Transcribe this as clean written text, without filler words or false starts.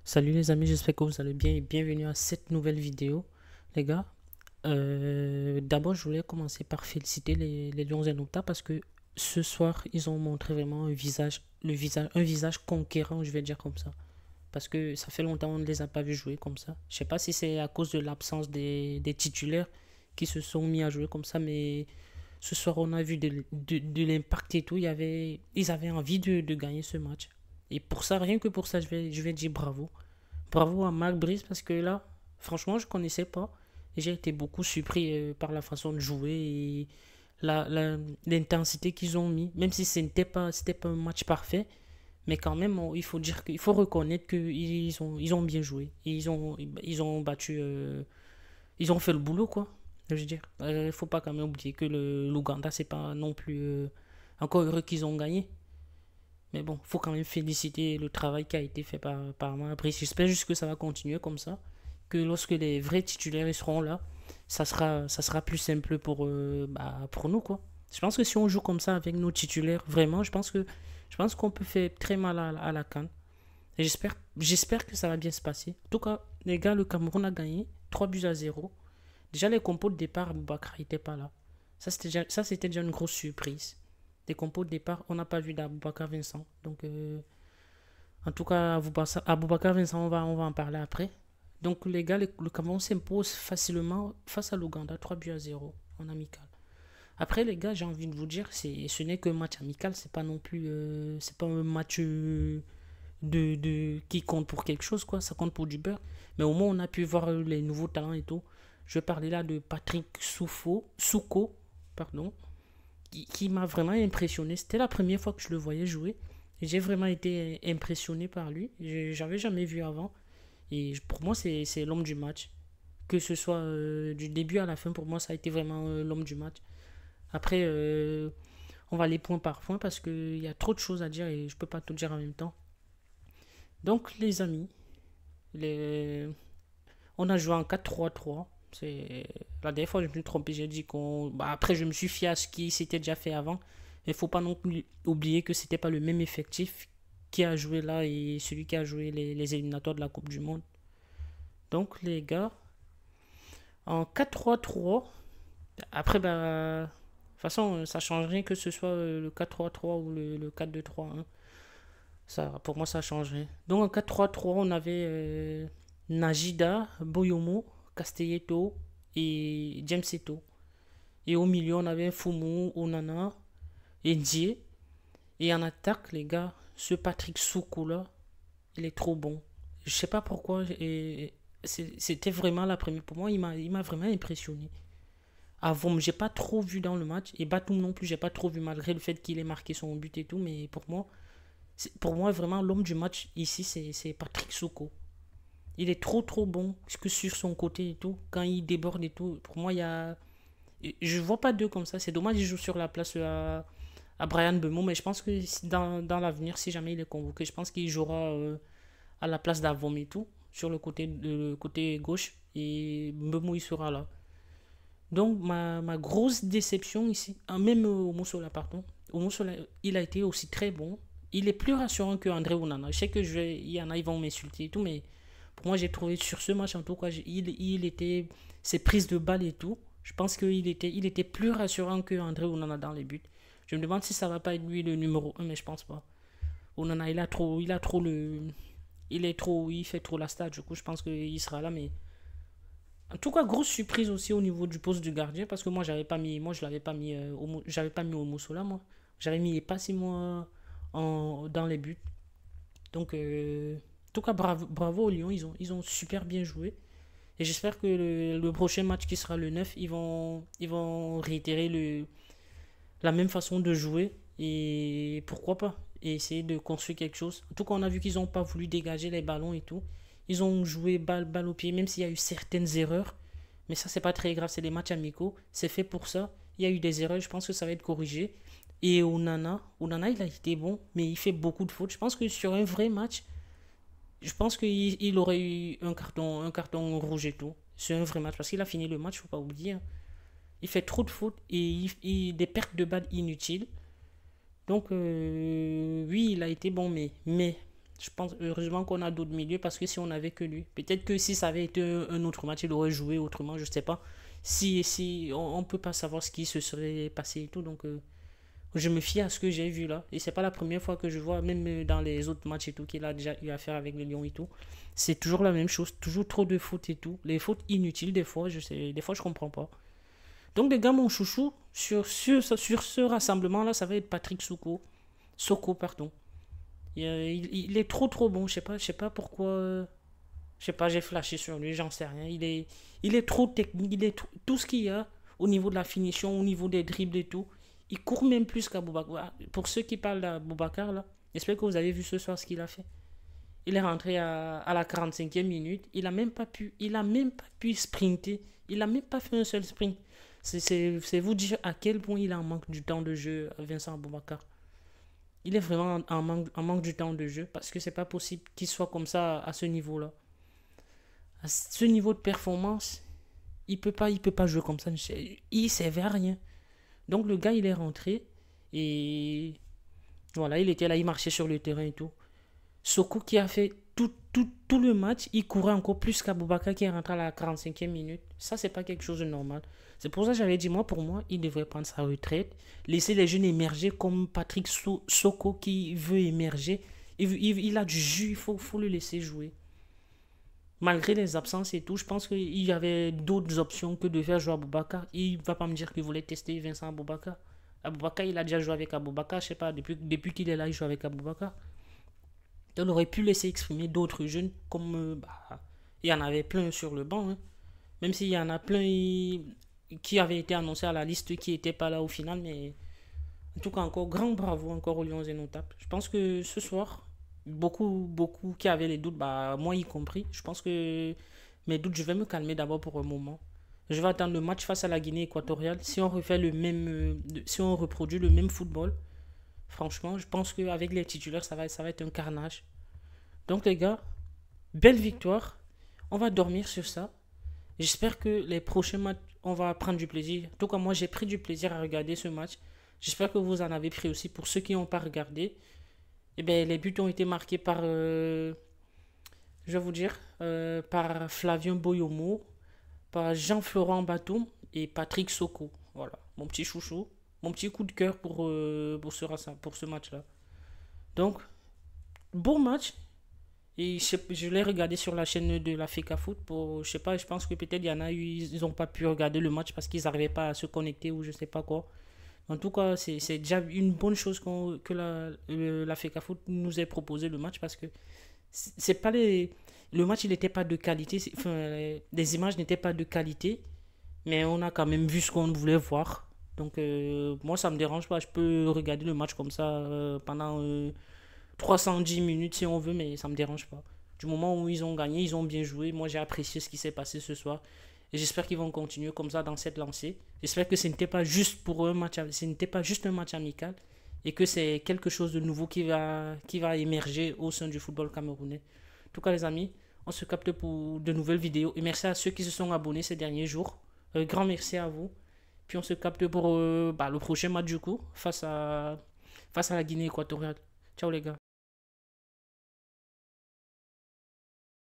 Salut les amis, j'espère que vous allez bien et bienvenue à cette nouvelle vidéo. Les gars, d'abord je voulais commencer par féliciter les Lions et Nota parce que ce soir ils ont montré vraiment un visage conquérant, je vais dire comme ça. Parce que ça fait longtemps qu'on ne les a pas vus jouer comme ça. Je sais pas si c'est à cause de l'absence des titulaires qui se sont mis à jouer comme ça, mais ce soir on a vu de l'impact et tout. Ils avaient envie de gagner ce match. Et pour ça, rien que pour ça, je vais dire bravo. Bravo à Marc Brice parce que là, franchement, je ne connaissais pas. Et j'ai été beaucoup surpris par la façon de jouer et l'intensité qu'ils ont mis. Même si c'était pas un match parfait, mais quand même, il faut dire qu'il faut reconnaître qu'ils ont bien joué. Et ils ont battu, ils ont fait le boulot, quoi. Je veux dire, il faut pas quand même oublier que l'Ouganda, c'est pas non plus encore heureux qu'ils ont gagné. Mais bon, faut quand même féliciter le travail qui a été fait par moi. Après, j'espère juste que ça va continuer comme ça. Que lorsque les vrais titulaires seront là, ça sera plus simple pour nous, quoi. Je pense que si on joue comme ça avec nos titulaires, vraiment, je pense qu'on peut faire très mal à la CAN. Et j'espère que ça va bien se passer. En tout cas, les gars, le Cameroun a gagné 3 buts à 0. Déjà, les compos de départ, Boubacar n'était pas là. Ça, c'était déjà une grosse surprise. Des compos de départ, on n'a pas vu d'Aboubacar Vincent. Donc, en tout cas, Aboubacar Vincent, on va en parler après. Donc, les gars, le Cameroun s'impose facilement face à l'Ouganda, 3 buts à 0 en amical. Après, les gars, j'ai envie de vous dire, ce n'est qu'un match amical, c'est pas non plus. C'est pas un match qui compte pour quelque chose, quoi. Ça compte pour du beurre. Mais au moins, on a pu voir les nouveaux talents et tout. Je vais parler là de Patrick Souko, pardon, qui m'a vraiment impressionné. C'était la première fois que je le voyais jouer. Et j'ai vraiment été impressionné par lui. J'avais jamais vu avant. Et pour moi, c'est l'homme du match. Que ce soit du début à la fin, pour moi, ça a été vraiment l'homme du match. Après, on va aller point par point parce qu'il y a trop de choses à dire et je peux pas tout dire en même temps. Donc, les amis, les... on a joué en 4-3-3. C'est la dernière fois je me suis trompé, j'ai dit qu'on après je me suis fié à ce qui s'était déjà fait avant. Il faut pas non plus oublier que c'était pas le même effectif qui a joué là et celui qui a joué les éliminatoires de la Coupe du Monde. Donc les gars, en 4-3-3, après de toute façon ça change rien que ce soit le 4-3-3 ou le 4-2-3-1. Ça, pour moi ça change rien. Donc en 4-3-3 on avait Najida, Boyomo, Castelletto et James Eto. Et au milieu, on avait Fumu, Onana et Ndié. Et en attaque, les gars, ce Patrick Soukou là, il est trop bon. Je sais pas pourquoi. C'était vraiment la première. Pour moi, il m'a vraiment impressionné. Avom, j'ai pas trop vu dans le match. Et Batum non plus, j'ai pas trop vu malgré le fait qu'il ait marqué son but et tout. Mais pour moi vraiment, l'homme du match ici, c'est Patrick Soukou. Il est trop trop bon que sur son côté et tout. Quand il déborde et tout, pour moi, il y a. Je vois pas deux comme ça. C'est dommage, il joue sur la place à Brian Bemo, mais je pense que dans l'avenir, si jamais il est convoqué, je pense qu'il jouera à la place d'Avom et tout, sur le côté gauche, et Bemo il sera là. Donc ma grosse déception ici, même au Moussola, pardon, au Moussola, il a été aussi très bon. Il est plus rassurant que André Onana. Je sais que il y en a, ils vont m'insulter et tout, mais pour moi, j'ai trouvé sur ce match, en tout cas, il était, ses prises de balles et tout, je pense il était plus rassurant que André Onana dans les buts. Je me demande si ça va pas être lui le numéro un, mais je pense pas. Onana, il fait trop la stat, du coup, je pense qu'il sera là, mais en tout cas, grosse surprise aussi au niveau du poste du gardien, parce que moi, je l'avais pas mis, j'avais pas mis au Moussola, moi. J'avais mis Epassi, moi, dans les buts. Donc, en tout cas, bravo aux Lions, ils ont super bien joué. Et j'espère que le prochain match qui sera le 9, ils vont réitérer la même façon de jouer. Et pourquoi pas? Et essayer de construire quelque chose. En tout cas, on a vu qu'ils n'ont pas voulu dégager les ballons et tout. Ils ont joué balle au pied, même s'il y a eu certaines erreurs. Mais ça, c'est pas très grave, c'est des matchs amicaux. C'est fait pour ça. Il y a eu des erreurs, je pense que ça va être corrigé. Et Onana, il a été bon, mais il fait beaucoup de fautes. Je pense que sur un vrai match, je pense qu'il aurait eu un carton rouge et tout. C'est un vrai match parce qu'il a fini le match, faut pas oublier, hein. Il fait trop de fautes et des pertes de balles inutiles. Donc, oui, il a été bon, mais Je pense heureusement qu'on a d'autres milieux parce que si on avait que lui, peut-être que si ça avait été un autre match, il aurait joué autrement, je sais pas. Si on peut pas savoir ce qui se serait passé et tout, donc je me fie à ce que j'ai vu là. Et c'est pas la première fois que je vois, même dans les autres matchs et tout, qu'il a déjà eu à faire avec les Lions et tout. C'est toujours la même chose, toujours trop de fautes et tout. Les fautes inutiles, des fois, des fois je comprends pas. Donc, les gars, mon chouchou, sur ce rassemblement-là, ça va être Patrick Soko. Soko, pardon. Il est trop trop bon. Je sais pas pourquoi. Je sais pas, j'ai flashé sur lui, j'en sais rien. Il est trop technique. Tout ce qu'il y a au niveau de la finition, au niveau des dribbles et tout. Il court même plus qu'Aboubacar. Pour ceux qui parlent d'Aboubacar, là, j'espère que vous avez vu ce soir ce qu'il a fait. Il est rentré à la 45e minute. Il a même pas pu sprinter. Il a même pas fait un seul sprint. C'est vous dire à quel point il a en manque du temps de jeu, Vincent Aboubacar. Il est vraiment en manque du temps de jeu parce que c'est pas possible qu'il soit comme ça à ce niveau-là. À ce niveau de performance, il peut pas jouer comme ça. Il servait à rien. Donc le gars, il est rentré et voilà, il était là, il marchait sur le terrain et tout. Soko qui a fait tout le match, il courait encore plus qu'Aboubacar qui est rentré à la 45e minute. Ça, c'est pas quelque chose de normal. C'est pour ça que j'avais dit, pour moi, il devrait prendre sa retraite, laisser les jeunes émerger comme Patrick Soko qui veut émerger. Il a du jus, faut le laisser jouer. Malgré les absences et tout, je pense qu'il y avait d'autres options que de faire jouer Aboubacar. Il ne va pas me dire qu'il voulait tester Vincent Aboubacar. Aboubacar, il a déjà joué avec Aboubacar, je sais pas, depuis qu'il est là, il joue avec Aboubacar. On aurait pu laisser exprimer d'autres jeunes, comme il y en avait plein sur le banc, hein. Même s'il y en a plein qui avaient été annoncés à la liste qui n'étaient pas là au final, mais en tout cas, encore grand bravo encore aux Lions et Notables. Je pense que ce soir, beaucoup qui avaient les doutes, moi y compris, je pense que mes doutes, je vais me calmer d'abord pour un moment. Je vais attendre le match face à la Guinée équatoriale. Si on refait si on reproduit le même football, franchement, je pense qu'avec les titulaires, ça va être un carnage. Donc les gars, belle victoire. On va dormir sur ça. J'espère que les prochains matchs, on va prendre du plaisir. En tout cas, moi, j'ai pris du plaisir à regarder ce match. J'espère que vous en avez pris aussi. Pour ceux qui n'ont pas regardé, eh bien, les buts ont été marqués par, je vais vous dire, par Flavien Boyomo, par Jean-Florent Batum et Patrick Soko. Voilà, mon petit chouchou, mon petit coup de cœur pour ce match-là. Donc, bon match. Et je l'ai regardé sur la chaîne de la FECA Foot. Je sais pas, je pense que peut-être il y en a eu, ils n'ont pas pu regarder le match parce qu'ils n'arrivaient pas à se connecter ou je sais pas quoi. En tout cas, c'est déjà une bonne chose que la FECA Foot nous ait proposé le match parce que c'est pas le match il n'était pas de qualité. Enfin, les images n'étaient pas de qualité, mais on a quand même vu ce qu'on voulait voir. Donc, moi, ça me dérange pas. Je peux regarder le match comme ça pendant 310 minutes si on veut, mais ça me dérange pas. Du moment où ils ont gagné, ils ont bien joué. Moi, j'ai apprécié ce qui s'est passé ce soir. Et j'espère qu'ils vont continuer comme ça dans cette lancée. J'espère que ce n'était pas juste pour un match, ce n'était pas juste un match amical et que c'est quelque chose de nouveau qui va émerger au sein du football camerounais. En tout cas, les amis, on se capte pour de nouvelles vidéos. Et merci à ceux qui se sont abonnés ces derniers jours. Grand merci à vous. Puis on se capte pour le prochain match du coup face à la Guinée équatoriale. Ciao les gars.